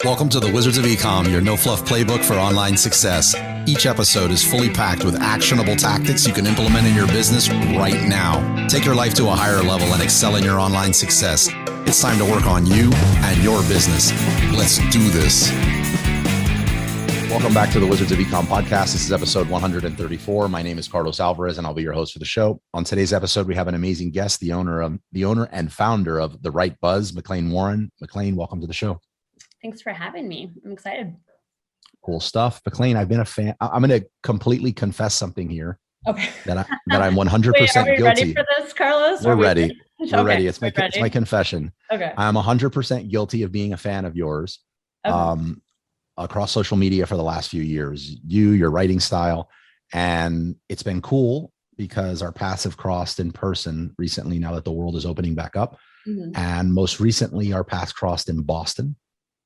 Welcome to the Wizards of Ecom, your no-fluff playbook for online success. Each episode is fully packed with actionable tactics you can implement in your business right now. Take your life to a higher level and excel in your online success. It's time to work on you and your business. Let's do this. Welcome back to the Wizards of Ecom podcast. This is episode 134. My name is Carlos Alvarez, and I'll be your host for the show. On today's episode, we have an amazing guest, the owner and founder of The Right Buzz, McClain Warren. McClain, welcome to the show. Thanks for having me. I'm excited. Cool stuff. McClain, I've been a fan. I'm going to completely confess something here. Okay. That I'm 100% Wait, are we guilty. ready for this, Carlos? We're ready. We're ready. It's ready. my confession. Okay. I'm 100% guilty of being a fan of yours. Okay. Across social media for the last few years, your writing style. And it's been cool because our paths have crossed in person recently now that the world is opening back up. Mhm. And most recently, our paths crossed in Boston.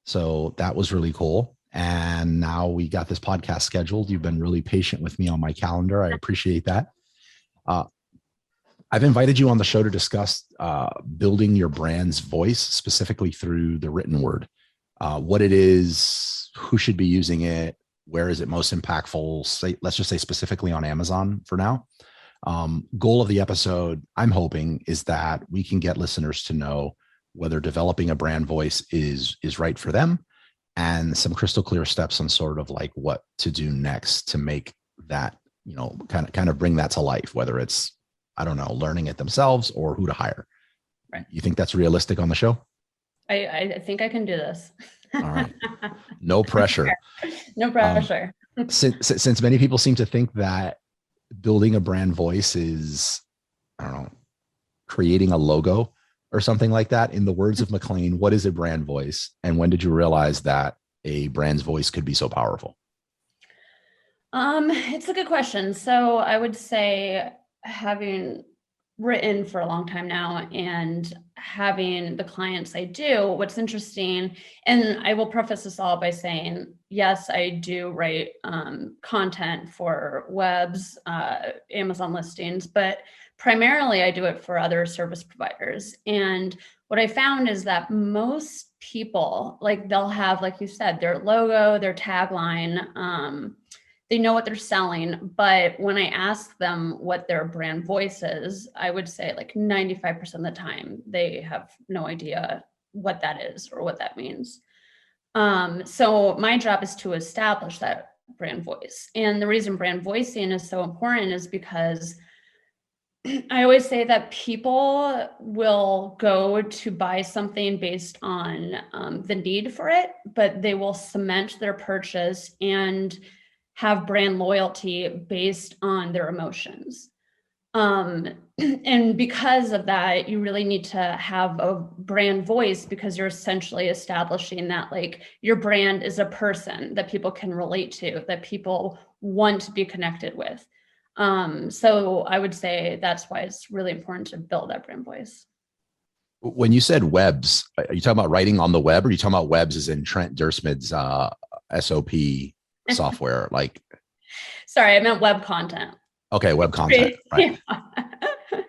So that was really cool. And now we got this podcast scheduled. You've been really patient with me on my calendar. I appreciate that. I've invited you on the show to discuss building your brand's voice, specifically through the written word. What it is, who should be using it, where is it most impactful? Let's just say specifically on Amazon for now. Goal of the episode, I'm hoping, is that we can get listeners to know whether developing a brand voice is right for them, and some crystal clear steps on sort of like what to do next to make that, kind of bring that to life, whether it's, I don't know, learning it themselves or who to hire. Right. You think that's realistic on the show? I think I can do this. All right. No pressure. No pressure. Since many people seem to think that building a brand voice is, I don't know, creating a logo or something like that. In the words of McClain, what is a brand voice? And when did you realize that a brand's voice could be so powerful? It's a good question. So I would say, having written for a long time now and having the clients I do, what's interesting, and I will preface this all by saying, yes, I do write content for webs, Amazon listings, but primarily I do it for other service providers. And what I found is that most people, like, they'll have, like you said, their logo, their tagline, they know what they're selling, but when I ask them what their brand voice is, I would say like 95% of the time, they have no idea what that is or what that means. So my job is to establish that brand voice. And the reason brand voicing is so important is because I always say that people will go to buy something based on the need for it, but they will cement their purchase and have brand loyalty based on their emotions. And because of that, you really need to have a brand voice, because you're essentially establishing that, like, your brand is a person that people can relate to, that people want to be connected with. So I would say that's why it's really important to build that brand voice. When you said webs, are you talking about writing on the web, or are you talking about webs as in Trent Dursmid's SOP software? Like, sorry, I meant web content. Okay, web content. Right. Yeah.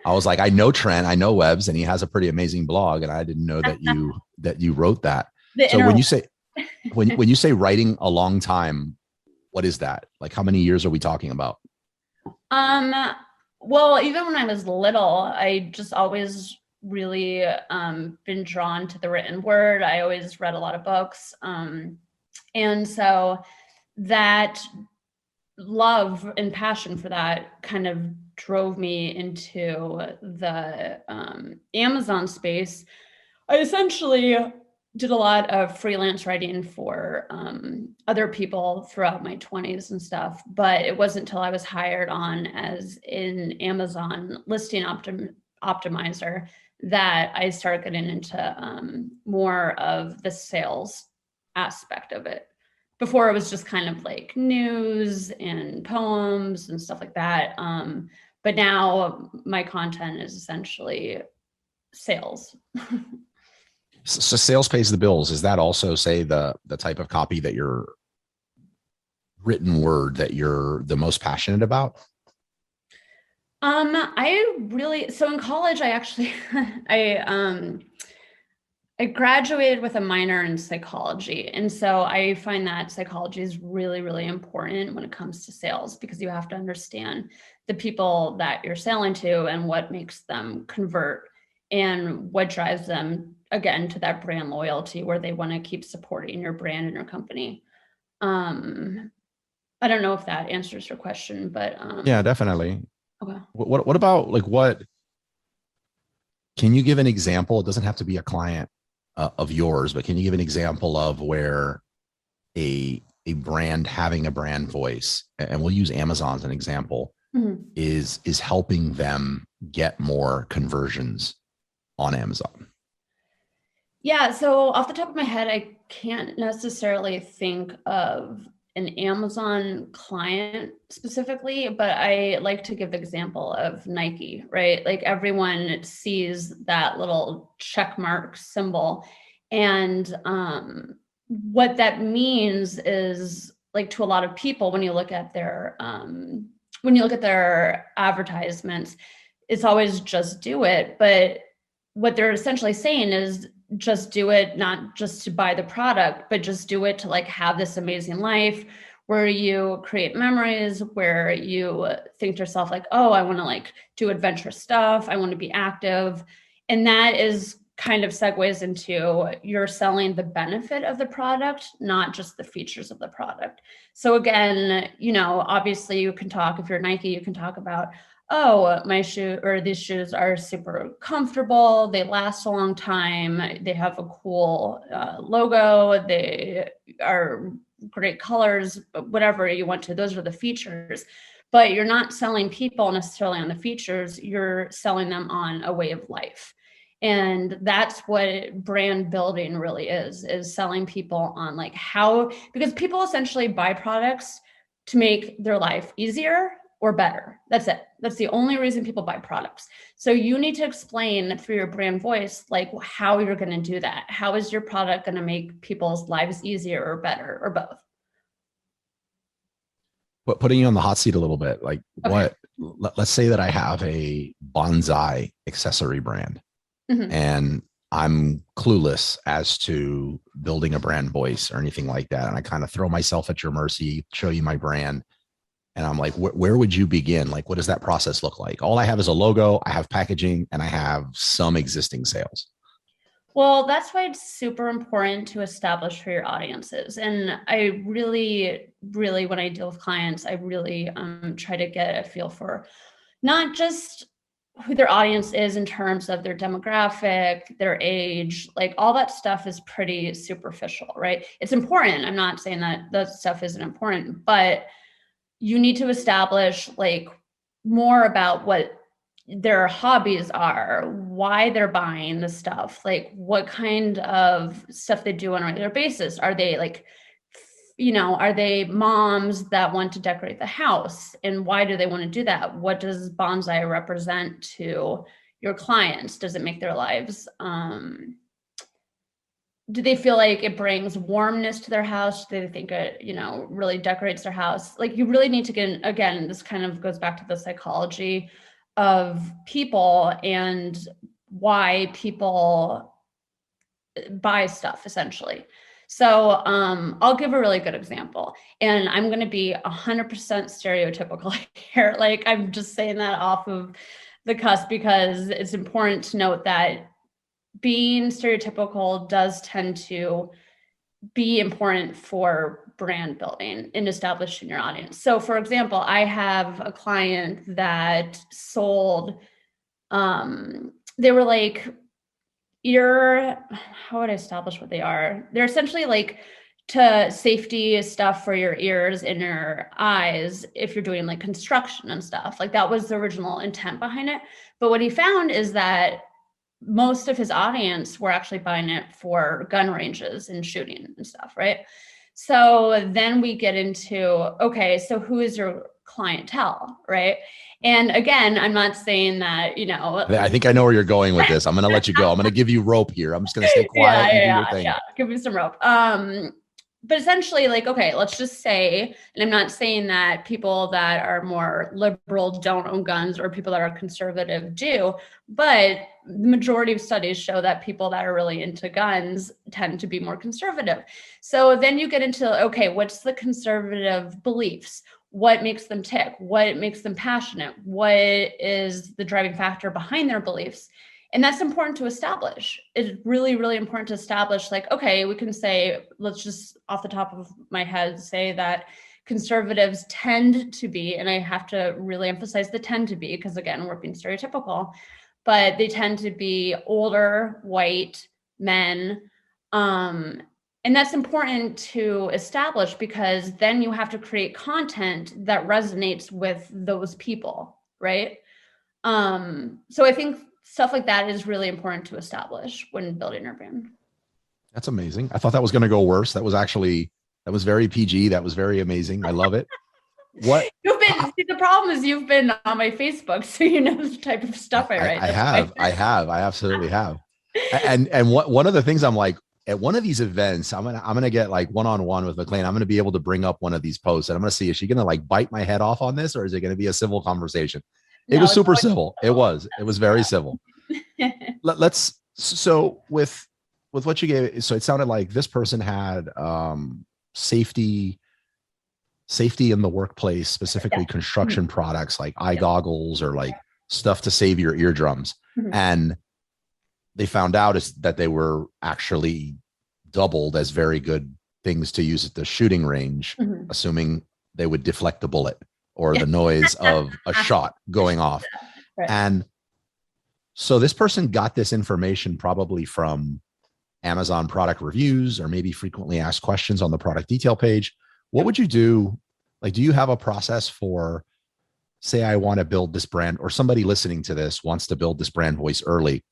I was like, I know Trent, I know webs, and he has a pretty amazing blog, and I didn't know that you wrote that. So when you say writing a long time, what is that? Like, how many years are we talking about? Well, even when I was little, I just always really been drawn to the written word. I always read a lot of books. And so that love and passion for that kind of drove me into the Amazon space. I essentially did a lot of freelance writing for other people throughout my 20s and stuff, but it wasn't until I was hired on as an Amazon listing optimizer that I started getting into more of the sales aspect of it. Before, it was just kind of like news and poems and stuff like that. But now my content is essentially sales. So sales pays the bills. Is that also, say, the type of copy that you're written word that you're the most passionate about? So in college, I actually, I graduated with a minor in psychology. And so I find that psychology is really, really important when it comes to sales, because you have to understand the people that you're selling to and what makes them convert and what drives them, again, to that brand loyalty where they want to keep supporting your brand and your company. I don't know if that answers your question, but Yeah, definitely. okay. What about like what? Can you give an example? It doesn't have to be a client of yours, but can you give an example of where a brand having a brand voice, and we'll use Amazon as an example, is helping them get more conversions on Amazon? Yeah, so off the top of my head, I can't necessarily think of an Amazon client specifically, but I like to give the example of Nike, right? Like everyone sees that little check mark symbol. And what that means is, like, to a lot of people, when you look at their advertisements, it's always just do it. But what they're essentially saying is just do it, not just to buy the product, but just do it to like have this amazing life where you create memories, where you think to yourself like, oh, I want to like do adventurous stuff. I want to be active. And that is kind of segues into you're selling the benefit of the product, not just the features of the product. So again, obviously you can talk, if you're Nike, you can talk about, oh, my shoe or these shoes are super comfortable. They last a long time. They have a cool logo. They are great colors, whatever you want to. Those are the features. But you're not selling people necessarily on the features. You're selling them on a way of life. And that's what brand building really is selling people on like how, because people essentially buy products to make their life easier or better. That's it. That's the only reason people buy products. So you need to explain through your brand voice, like how you're going to do that. How is your product going to make people's lives easier or better or both? But putting you on the hot seat a little bit, like Okay. let's say that I have a bonsai accessory brand and I'm clueless as to building a brand voice or anything like that. And I kind of throw myself at your mercy, show you my brand. And I'm like, where would you begin? Like, what does that process look like? All I have is a logo, I have packaging, and I have some existing sales. Well, that's why it's super important to establish who your audience is. And I really, really, when I deal with clients, I really try to get a feel for not just who their audience is in terms of their demographic, their age, like all that stuff is pretty superficial, right? It's important. I'm not saying that that stuff isn't important, but you need to establish like more about what their hobbies are, why they're buying the stuff, like what kind of stuff they do on a regular basis. Are they like, are they moms that want to decorate the house? And why do they want to do that? What does bonsai represent to your clients? Does it make their lives, do they feel like it brings warmness to their house? Do they think it, really decorates their house? Like you really need to get, again, this kind of goes back to the psychology of people and why people buy stuff essentially. So I'll give a really good example, and I'm going to be 100% stereotypical here. Like I'm just saying that off of the cusp because it's important to note that being stereotypical does tend to be important for brand building and establishing your audience. So for example, I have a client that sold, they were like how would I establish what they are? They're essentially like to safety stuff for your ears and your eyes if you're doing like construction and stuff. Like that was the original intent behind it. But what he found is that most of his audience were actually buying it for gun ranges and shooting and stuff, right? So then we get into, okay, so who is your clientele, right? And again, I'm not saying that, I think I know where you're going with this. I'm going to let you go. I'm going to give you rope here. I'm just going to stay quiet and do your thing. Give me some rope. but essentially, like, okay, let's just say, and I'm not saying that people that are more liberal don't own guns or people that are conservative do, but the majority of studies show that people that are really into guns tend to be more conservative. So then you get into, okay, what's the conservative beliefs? What makes them tick? What makes them passionate? What is the driving factor behind their beliefs? And that's important to establish. It's really, really important to establish, like, okay, we can say, let's just off the top of my head say that conservatives tend to be, and I have to really emphasize the tend to be, because again, we're being stereotypical, but they tend to be older, white men. And that's important to establish because then you have to create content that resonates with those people, right? So I think stuff like that is really important to establish when building your brand. That's amazing. I thought that was going to go worse. That was very PG. That was very amazing. I love it. What the problem is you've been on my Facebook, so you know the type of stuff I write. I absolutely have. And one of the things I'm like, at one of these events, I'm gonna get like one-on-one with McClain. I'm gonna be able to bring up one of these posts and I'm gonna see, is she gonna like bite my head off on this, or is it gonna be a civil conversation? It was super civil. It was very civil. So with what you gave, so it sounded like this person had safety in the workplace, specifically construction products like eye goggles or like stuff to save your eardrums. And they found out is that they were actually doubled as very good things to use at the shooting range, assuming they would deflect the bullet or the noise of a shot going off. Right. And so this person got this information probably from Amazon product reviews or maybe frequently asked questions on the product detail page. What would you do? Like, do you have a process for, say, I want to build this brand, or somebody listening to this wants to build this brand voice early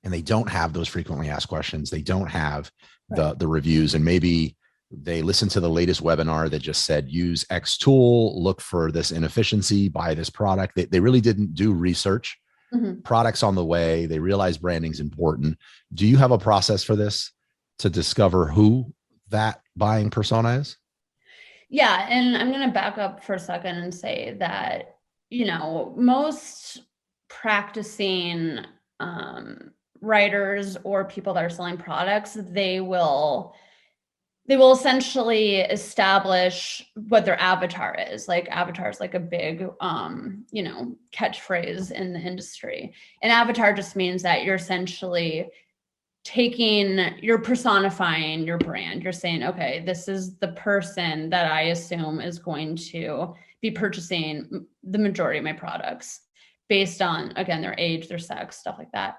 and they don't have those frequently asked questions. They don't have the reviews, and maybe they listen to the latest webinar that just said, use X tool, look for this inefficiency, buy this product. They really didn't do research. Products on the way. They realize branding's important. Do you have a process for this to discover who that buying persona is? Yeah. And I'm going to back up for a second and say that, you know, most practicing writers or people that are selling products, they will essentially establish what their avatar is. Like, avatar is like a big, you know, catchphrase in the industry. And avatar just means that you're essentially you're personifying your brand. You're saying, okay, this is the person that I assume is going to be purchasing the majority of my products based on, again, their age, their sex, stuff like that.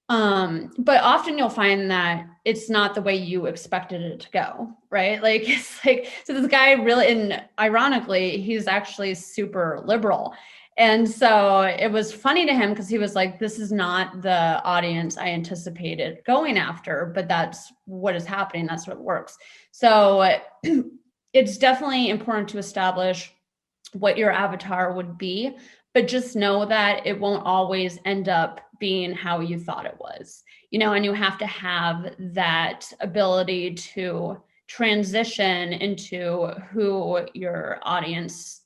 But often you'll find that it's not the way you expected it to go, right? Like, it's like, so this guy really, and ironically, he's actually super liberal. And so it was funny to him because he was like, this is not the audience I anticipated going after, but that's what is happening. That's what works. So it's definitely important to establish what your avatar would be, but just know that it won't always end up being how you thought it was, you know, and you have to have that ability to transition into who your audience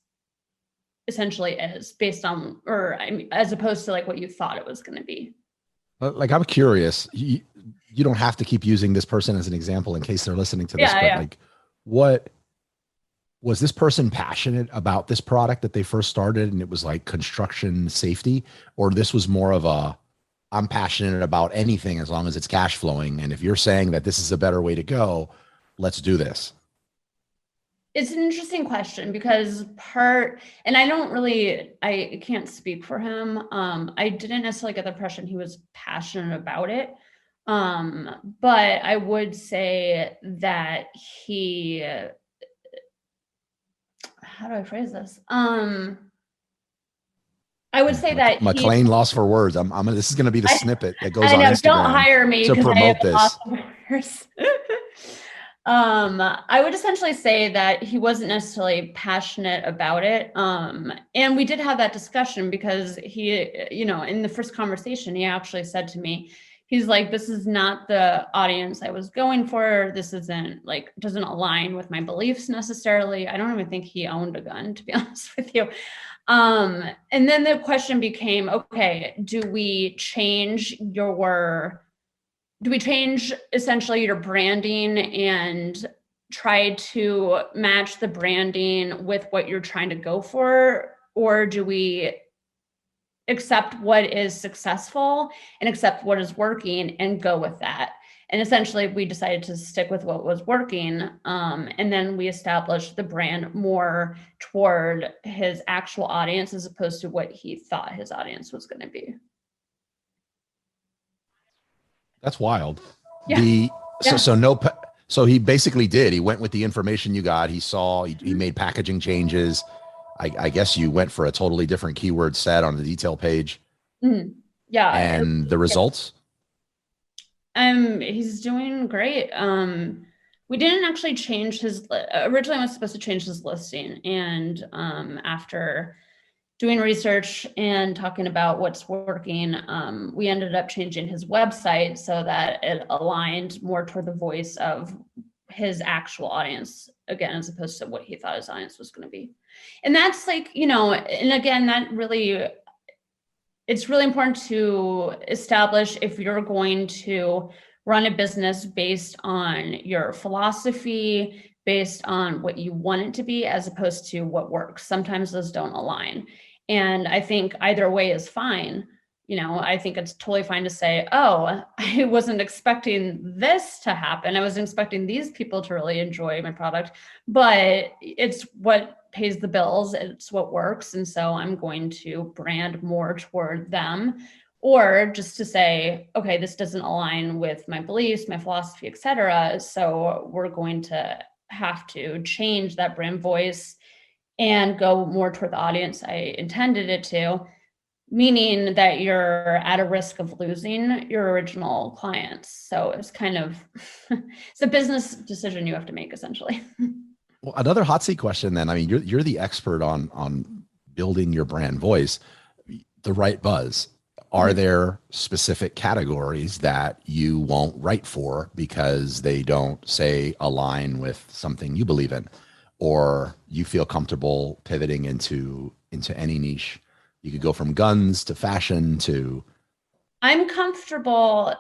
essentially is based on, or I mean, as opposed to like what you thought it was going to be. Like, I'm curious, you don't have to keep using this person as an example in case they're listening to this, but like, what was this person passionate about this product that they first started and it was like construction safety, or this was more of a, I'm passionate about anything as long as it's cash flowing, and if you're saying that this is a better way to go, let's do this? It's an interesting question because and I can't speak for him. I didn't necessarily get the impression he was passionate about it. But I would say that how do I phrase this? I would say that McClain lost for words. This is going to be the snippet that goes on Instagram. Don't hire me to promote this. I would essentially say that he wasn't necessarily passionate about it. And we did have that discussion because he, you know, in the first conversation, he actually said to me, he's like, this is not the audience I was going for. This isn't like, doesn't align with my beliefs necessarily. I don't even think he owned a gun, to be honest with you. And then the question became, okay, do we change essentially your branding and try to match the branding with what you're trying to go for? Or do we accept what is successful and accept what is working and go with that? And essentially we decided to stick with what was working. And then we established the brand more toward his actual audience as opposed to what he thought his audience was going to be. That's wild. Yeah. So he basically did. He went with the information you got. He saw, he made packaging changes. I guess you went for a totally different keyword set on the detail page. Mm-hmm. Yeah. And the results? He's doing great. We didn't actually change originally I was supposed to change his listing. And after doing research and talking about what's working, we ended up changing his website so that it aligned more toward the voice of his actual audience, again, as opposed to what he thought his audience was going to be. And that's like, and again, it's really important to establish if you're going to run a business based on your philosophy, based on what you want it to be, as opposed to what works. Sometimes those don't align. And I think either way is fine. I think it's totally fine to say, oh, I wasn't expecting this to happen. I wasn't expecting these people to really enjoy my product, but it's what pays the bills. It's what works. And so I'm going to brand more toward them, or just to say, okay, this doesn't align with my beliefs, my philosophy, et cetera. So we're going to have to change that brand voice and go more toward the audience I intended it to, meaning that you're at a risk of losing your original clients. So it's kind of, it's a business decision you have to make, essentially. Well, another hot seat question then. I mean, you're the expert on building your brand voice, the right buzz. Are there specific categories that you won't write for because they don't, say, align with something you believe in, or you feel comfortable pivoting into any niche? You could go from guns to fashion to. I'm comfortable.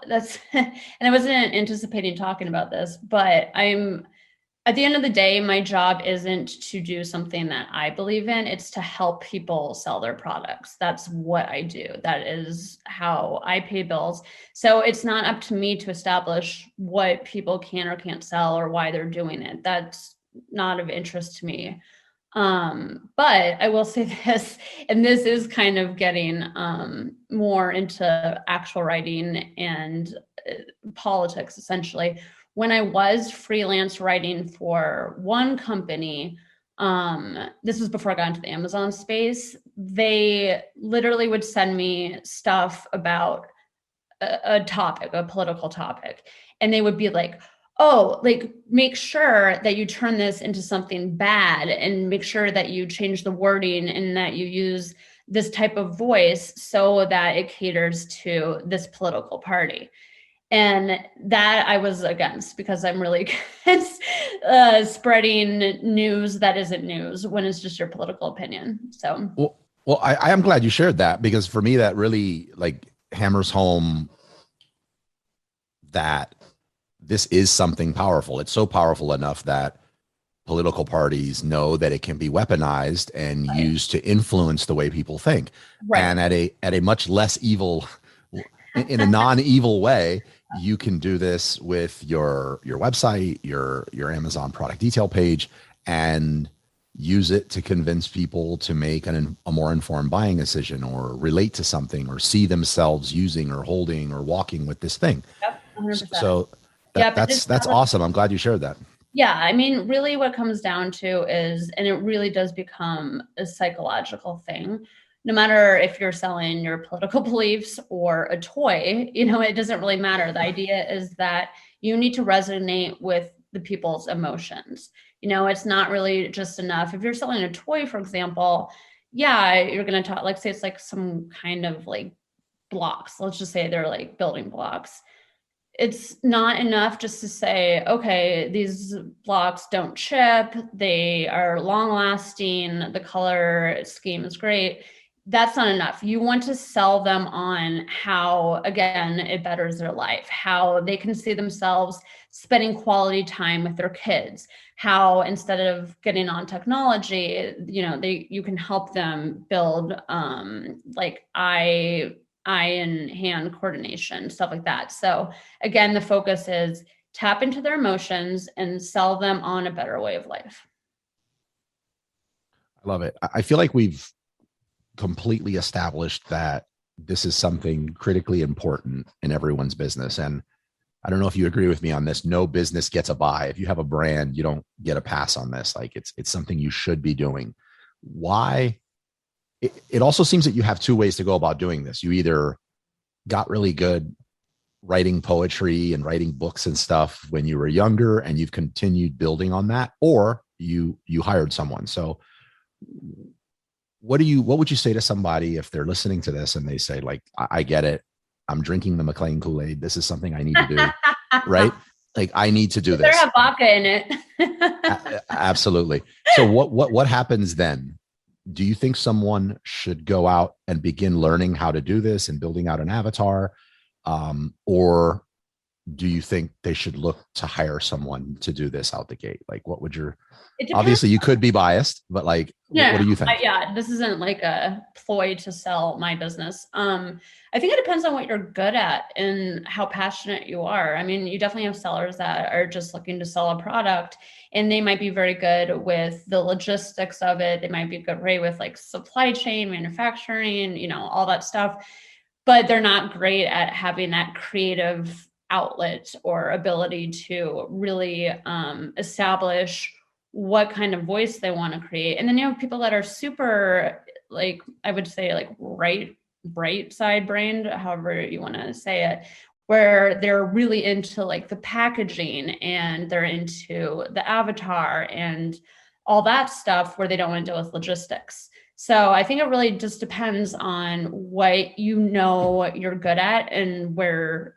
And I wasn't anticipating talking about this, but at the end of the day, my job isn't to do something that I believe in. It's to help people sell their products. That's what I do. That is how I pay bills. So it's not up to me to establish what people can or can't sell or why they're doing it. That's not of interest to me. But I will say this, and this is kind of getting more into actual writing and politics, essentially. When I was freelance writing for one company, this was before I got into the Amazon space, they literally would send me stuff about a topic, a political topic. And they would be like, oh, like, make sure that you turn this into something bad and make sure that you change the wording and that you use this type of voice so that it caters to this political party. And that I was against, because I'm really against spreading news that isn't news when it's just your political opinion. So, well, I am glad you shared that, because for me, that really hammers home that this is something powerful. It's so powerful enough that political parties know that it can be weaponized and used to influence the way people think. Right. And at a much less evil, in a non-evil way, you can do this with your website, your Amazon product detail page, and use it to convince people to make a more informed buying decision, or relate to something, or see themselves using or holding or walking with this thing. Yep, 100%. So that's awesome. I'm glad you shared that. Yeah, I mean, really what it comes down to is, and it really does become a psychological thing, no matter if you're selling your political beliefs or a toy, it doesn't really matter. The idea is that you need to resonate with the people's emotions. It's not really just enough. If you're selling a toy, for example, yeah, you're going to talk, say it's like some kind of blocks. Let's just say they're like building blocks. It's not enough just to say, okay, these blocks don't chip, they are long lasting, the color scheme is great. That's not enough. You want to sell them on how, again, it betters their life, how they can see themselves spending quality time with their kids, how instead of getting on technology, you can help them build like eye and hand coordination, stuff like that. So again, the focus is tap into their emotions and sell them on a better way of life. I love it. I feel like we've completely established that this is something critically important in everyone's business. And I don't know if you agree with me on this. No business gets a buy. If you have a brand, you don't get a pass on this. Like it's something you should be doing. Why? It also seems that you have two ways to go about doing this. You either got really good writing poetry and writing books and stuff when you were younger and you've continued building on that, or you hired someone. So what would you say to somebody if they're listening to this and they say, like, I get it. I'm drinking the McClain Kool-Aid. This is something I need to do, right? Like I need to do this. There have vodka in it. Absolutely. So what happens then? Do you think someone should go out and begin learning how to do this and building out an avatar? Or do you think they should look to hire someone to do this out the gate? Like what would obviously you could be biased, but like, what do you think? Yeah, this isn't like a ploy to sell my business. I think it depends on what you're good at and how passionate you are. I mean, you definitely have sellers that are just looking to sell a product and they might be very good with the logistics of it. They might be good with like supply chain, manufacturing, all that stuff, but they're not great at having that creative outlet or ability to really establish what kind of voice they want to create. And then you have people that are super, like, I would say like bright side brained, however you want to say it, where they're really into like the packaging and they're into the avatar and all that stuff where they don't want to deal with logistics. So I think it really just depends on what you're good at and where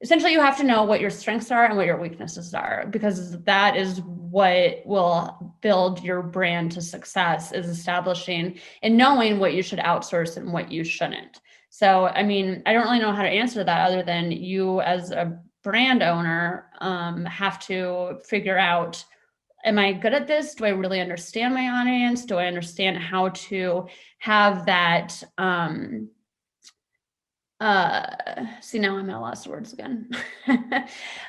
essentially you have to know what your strengths are and what your weaknesses are, because that is what will build your brand to success, is establishing and knowing what you should outsource and what you shouldn't. So, I mean, I don't really know how to answer that other than you as a brand owner have to figure out, am I good at this? Do I really understand my audience? Do I understand how to have that? See, now I'm at lost words again.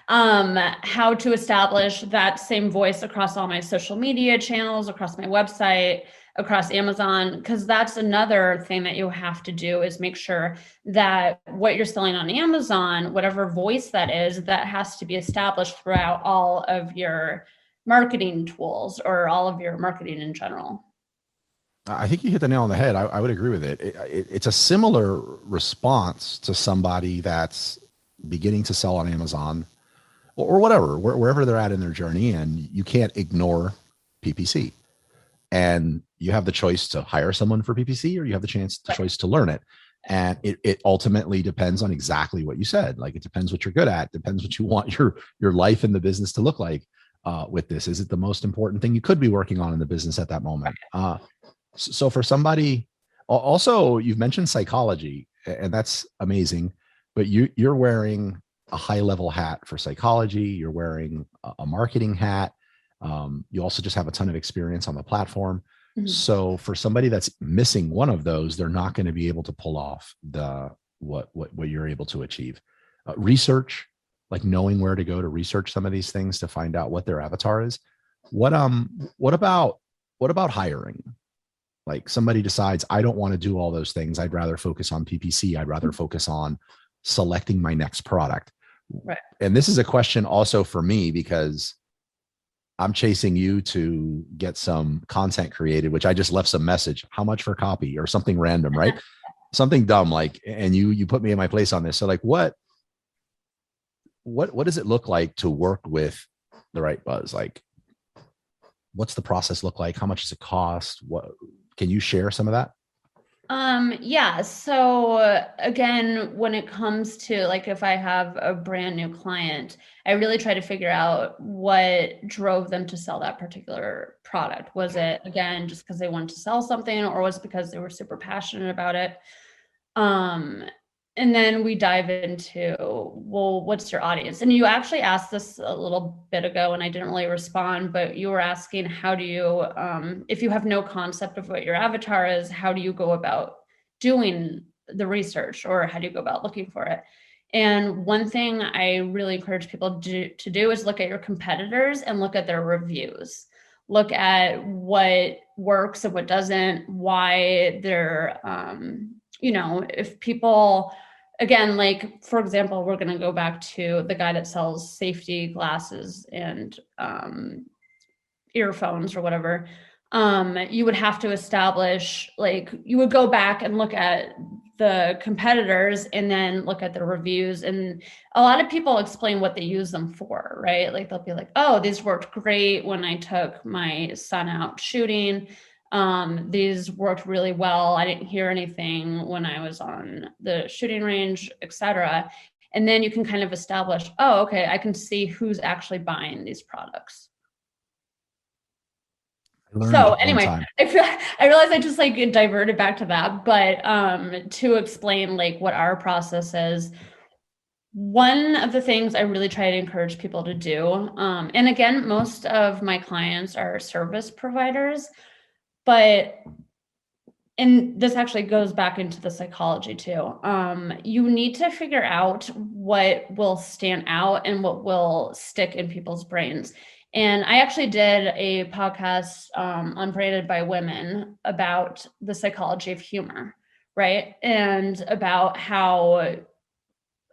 How to establish that same voice across all my social media channels, across my website, across Amazon, because that's another thing that you have to do, is make sure that what you're selling on Amazon, whatever voice that is, that has to be established throughout all of your marketing tools or all of your marketing in general. I think you hit the nail on the head. I would agree with it. It's a similar response to somebody that's beginning to sell on Amazon or whatever, wherever they're at in their journey, and you can't ignore PPC. And you have the choice to hire someone for PPC, or you have the choice to learn it. And it ultimately depends on exactly what you said. Like, it depends what you're good at, depends what you want your life in the business to look like with this. Is it the most important thing you could be working on in the business at that moment? So for somebody, also, you've mentioned psychology, and that's amazing, but you're wearing a high level hat for psychology. You're wearing a marketing hat. You also just have a ton of experience on the platform. Mm-hmm. So for somebody that's missing one of those, they're not going to be able to pull off what you're able to achieve. Research, like knowing where to go to research some of these things to find out what their avatar is. What about hiring? Like, somebody decides, I don't want to do all those things. I'd rather focus on PPC. I'd rather focus on selecting my next product. Right. And this is a question also for me, because I'm chasing you to get some content created, which I just left some message, how much for copy or something random, right? Something dumb, like, and you put me in my place on this. So like, what does it look like to work with the right buzz? Like, what's the process look like? How much does it cost? What can you share some of that? Yeah. So again, when it comes to like, if I have a brand new client, I really try to figure out what drove them to sell that particular product. Was it, again, just because they wanted to sell something, or was it because they were super passionate about it? Um, and then we dive into, well, what's your audience? And you actually asked this a little bit ago and I didn't really respond, but you were asking, how do you, if you have no concept of what your avatar is, how do you go about doing the research, or how do you go about looking for it? And one thing I really encourage people to do is look at your competitors and look at their reviews. Look at what works and what doesn't, why they're, if people, again, like, for example, we're going to go back to the guy that sells safety glasses and earphones or whatever. You would have to establish, like, you would go back and look at the competitors and then look at the reviews. And a lot of people explain what they use them for, right? Like, they'll be like, oh, these worked great when I took my son out shooting. These worked really well. I didn't hear anything when I was on the shooting range, etc. And then you can kind of establish, oh, okay, I can see who's actually buying these products. So anyway, I realized I just like diverted back to that, but to explain like what our process is, one of the things I really try to encourage people to do, and again, most of my clients are service providers, but, and this actually goes back into the psychology too. You need to figure out what will stand out and what will stick in people's brains. And I actually did a podcast on Branded by Women about the psychology of humor, right? And about how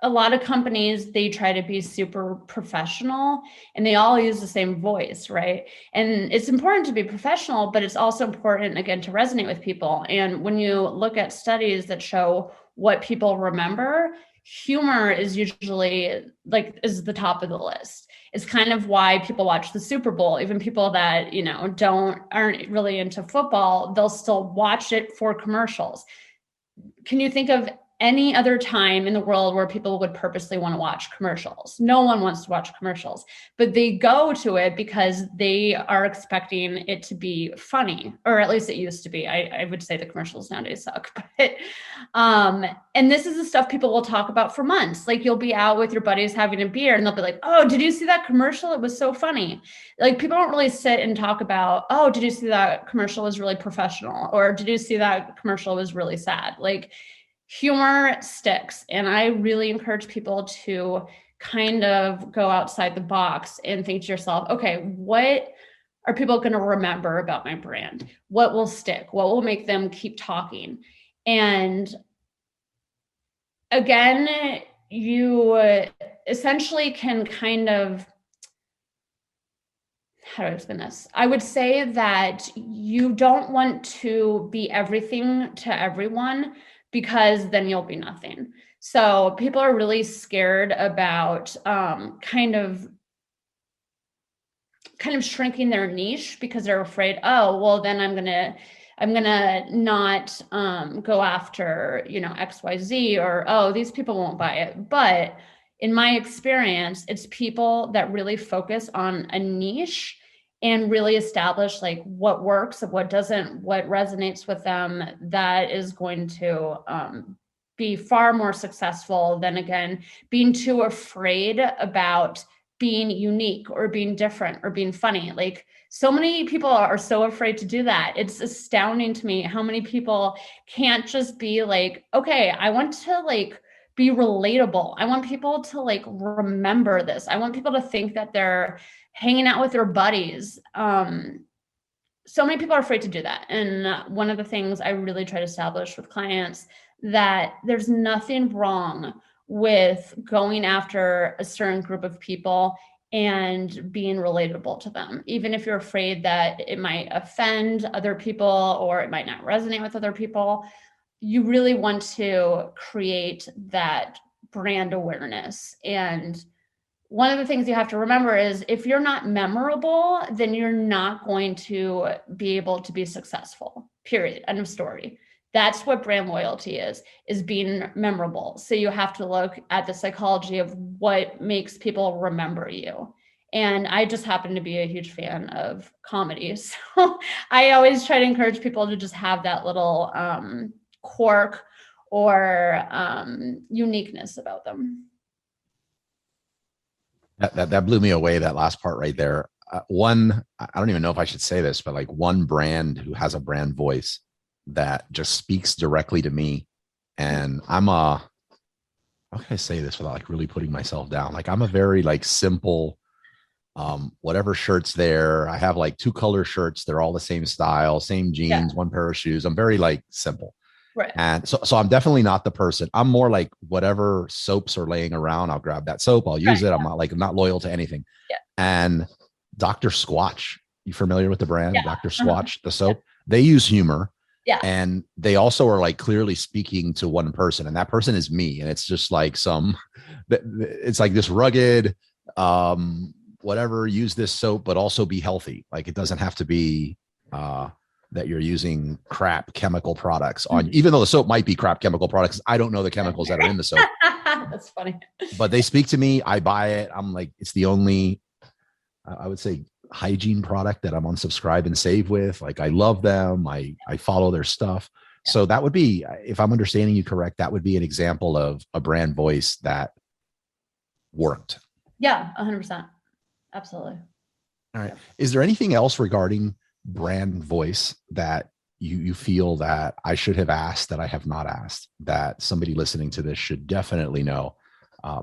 a lot of companies, they try to be super professional and they all use the same voice, right? And it's important to be professional, but it's also important, again, to resonate with people. And when you look at studies that show what people remember, humor is usually like is the top of the list. It's kind of why people watch the Super Bowl. Even people that, aren't really into football, they'll still watch it for commercials. Can you think of any other time in the world where people would purposely want to watch commercials? No one wants to watch commercials, but they go to it because they are expecting it to be funny, or at least it used to be. I would say the commercials nowadays suck, but, and this is the stuff people will talk about for months. Like, you'll be out with your buddies having a beer and they'll be like, oh, did you see that commercial? It was so funny. Like, people don't really sit and talk about, oh, did you see that commercial was really professional? Or did you see that commercial was really sad? Like, humor sticks. And I really encourage people to kind of go outside the box and think to yourself, okay, what are people going to remember about my brand? What will stick? What will make them keep talking? And again, you essentially can kind of, how do I explain this? I would say that you don't want to be everything to everyone, because then you'll be nothing. So people are really scared about kind of shrinking their niche, because they're afraid, oh, well, then I'm gonna not go after, XYZ, or, oh, these people won't buy it. But in my experience, it's people that really focus on a niche and really establish like what works and what doesn't, what resonates with them, that is going to be far more successful than, again, being too afraid about being unique or being different or being funny. Like, so many people are so afraid to do that. It's astounding to me how many people can't just be like, okay, I want to like be relatable. I want people to like remember this. I want people to think that they're hanging out with their buddies. So many people are afraid to do that. And one of the things I really try to establish with clients, that there's nothing wrong with going after a certain group of people and being relatable to them, even if you're afraid that it might offend other people or it might not resonate with other people. You really want to create that brand awareness. And one of the things you have to remember is, if you're not memorable, then you're not going to be able to be successful, period, end of story. That's what brand loyalty is being memorable. So you have to look at the psychology of what makes people remember you. And I just happen to be a huge fan of comedy. So I always try to encourage people to just have that little quirk or uniqueness about them. That blew me away, that last part right there. I don't even know if I should say this, but like one brand who has a brand voice that just speaks directly to me. And how can I say this without like really putting myself down? Like I'm a very like simple, whatever shirt's there. I have like 2 color shirts. They're all the same style, same jeans, 1 pair of shoes. I'm very like simple. Right. And so I'm definitely not the person. I'm more like whatever soaps are laying around, I'll grab that soap, I'll use it. I'm not loyal to anything. Yeah. And Dr. Squatch, you familiar with the brand? Yeah. Dr. Squatch, the soap, they use humor. Yeah. And they also are like clearly speaking to one person, and that person is me. And it's just like it's like this rugged, whatever, use this soap, but also be healthy. Like it doesn't have to be, that you're using crap chemical products on, even though the soap might be crap chemical products. I don't know the chemicals that are in the soap. That's funny. But they speak to me. I buy it. I'm like, it's the only, I would say, hygiene product that I'm on subscribe and save with. Like I love them. I follow their stuff. Yeah. So that would be, if I'm understanding you correct, that would be an example of a brand voice that worked. Yeah, 100%. Absolutely. All right. Is there anything else regarding brand voice that you feel that I should have asked that I have not asked, that somebody listening to this should definitely know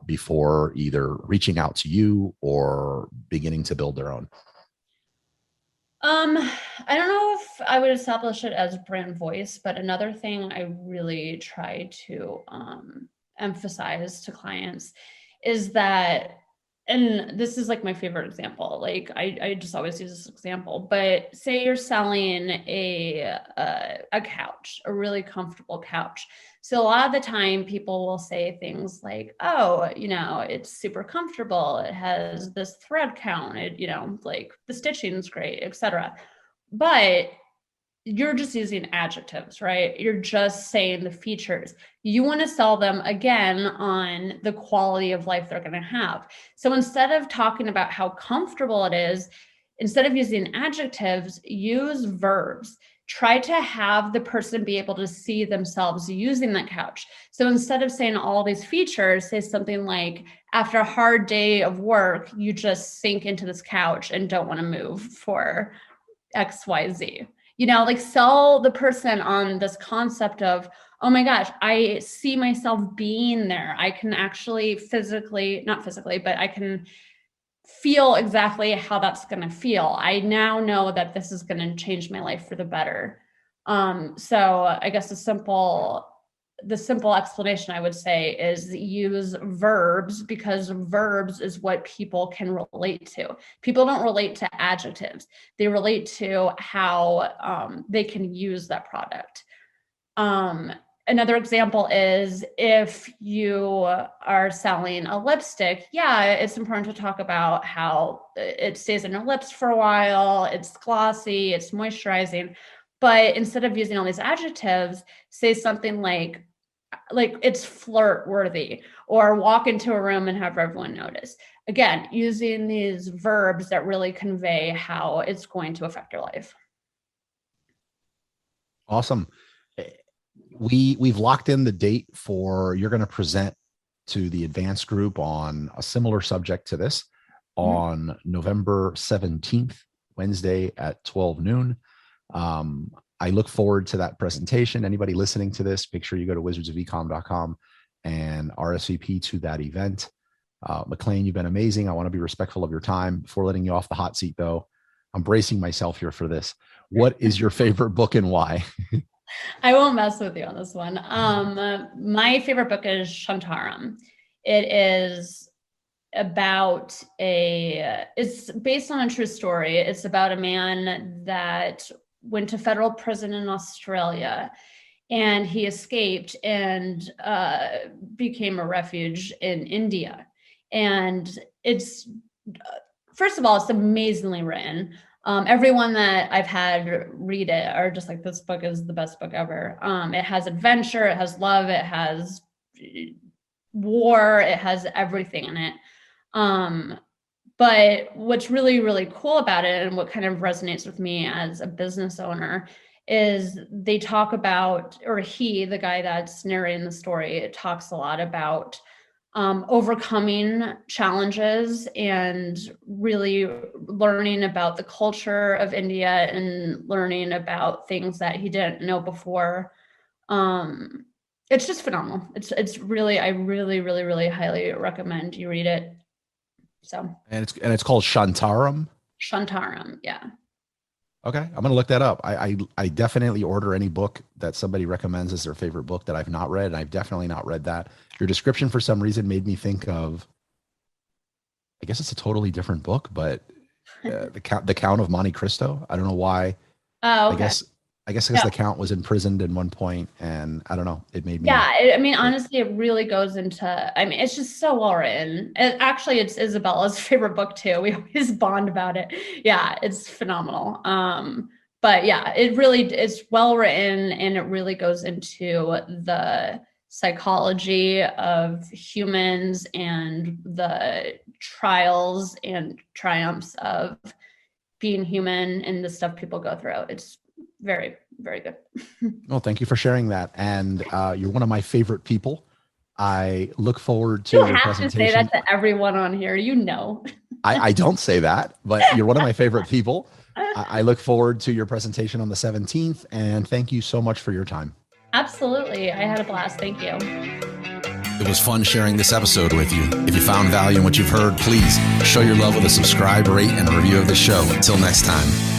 before either reaching out to you or beginning to build their own? I don't know if I would establish it as brand voice, but another thing I really try to emphasize to clients is that, and this is like my favorite example, like I just always use this example, but say you're selling a couch, a really comfortable couch. So a lot of the time people will say things like, oh, it's super comfortable. It has this thread count, like the stitching is great, etc. But you're just using adjectives, right? You're just saying the features. You want to sell them again on the quality of life they're going to have. So instead of talking about how comfortable it is, instead of using adjectives, use verbs. Try to have the person be able to see themselves using that couch. So instead of saying all these features, say something like, after a hard day of work, you just sink into this couch and don't want to move for XYZ. Like sell the person on this concept of, oh my gosh, I see myself being there. I can actually not physically, but I can feel exactly how that's going to feel. I now know that this is going to change my life for the better. So I guess the simple explanation I would say is use verbs, because verbs is what people can relate to. People don't relate to adjectives. They relate to how they can use that product. Another example is if you are selling a lipstick, it's important to talk about how it stays in your lips for a while, it's glossy, it's moisturizing. But instead of using all these adjectives, say something like it's flirt worthy, or walk into a room and have everyone notice. Again, using these verbs that really convey how it's going to affect your life. Awesome. We've locked in the date for, you're going to present to the advanced group on a similar subject to this on November 17th, Wednesday at 12 noon. I look forward to that presentation. Anybody listening to this, make sure you go to wizardsofecom.com and RSVP to that event. McClain, you've been amazing. I want to be respectful of your time. Before letting you off the hot seat, though, I'm bracing myself here for this. What is your favorite book and why? I won't mess with you on this one. My favorite book is Shantaram. It is about it's based on a true story. It's about a man that went to federal prison in Australia, and he escaped and became a refuge in India. And it's, first of all, it's amazingly written. Everyone that I've had read it are just like, this book is the best book ever. It has adventure, it has love, it has war, it has everything in it. But what's really, really cool about it, and what kind of resonates with me as a business owner, is they talk about, or he, the guy that's narrating the story, talks a lot about overcoming challenges and really learning about the culture of India and learning about things that he didn't know before. It's just phenomenal. It's really, I really, really, really highly recommend you read it. So, and it's called Shantaram. Shantaram, yeah. Okay, I'm gonna look that up. I definitely order any book that somebody recommends as their favorite book that I've not read, and I've definitely not read that. Your description for some reason made me think of, I guess it's a totally different book, but the Count of Monte Cristo. I don't know why. Oh, okay. I guess because the Count was imprisoned at one point, and I don't know. It made me. Yeah, I mean, honestly, it really goes into. I mean, it's just so well written. It's Isabella's favorite book too. We always bond about it. Yeah, it's phenomenal. But yeah, it's well written, and it really goes into the psychology of humans and the trials and triumphs of being human and the stuff people go through. It's very, very good. Well, thank you for sharing that. And you're one of my favorite people. I look forward to your presentation. You have to say that to everyone on here, you know. I don't say that, but you're one of my favorite people. I look forward to your presentation on the 17th, and thank you so much for your time. Absolutely. I had a blast. Thank you. It was fun sharing this episode with you. If you found value in what you've heard, please show your love with a subscribe, rate, and review of the show. Until next time.